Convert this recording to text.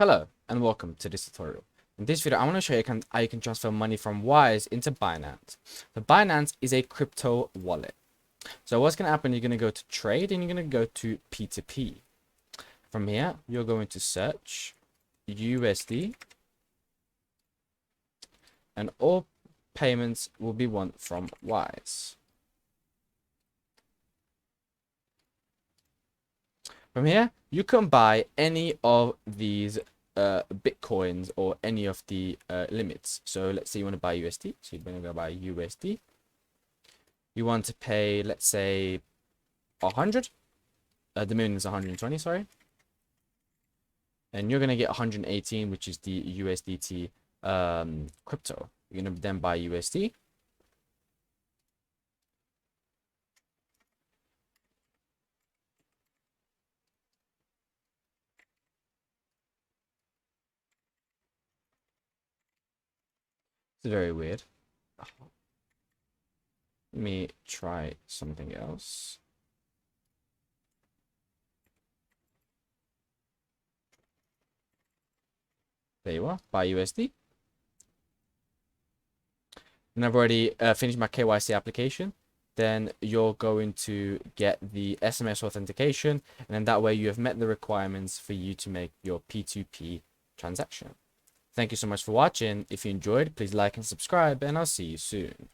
Hello and welcome to this tutorial. In this video, I want to show you how you can transfer money from Wise into Binance. So Binance is a crypto wallet. So what's going to happen, you're going to go to trade and you're going to go to P2P. From here, you're going to search USD and all payments will be one from Wise. From here, you can buy any of these Bitcoins or any of the limits. So let's say you want to buy USD. So you're going to go buy USD. You want to pay, let's say, 100. The minimum is 120, sorry. And you're going to get 118, which is the USDT crypto. You're going to then buy USD. It's very weird. Let me try something else. There you are, buy USD. And I've already finished my KYC application. Then you're going to get the SMS authentication. And then that way you have met the requirements for you to make your P2P transaction. Thank you so much for watching. If you enjoyed, please like and subscribe, and I'll see you soon.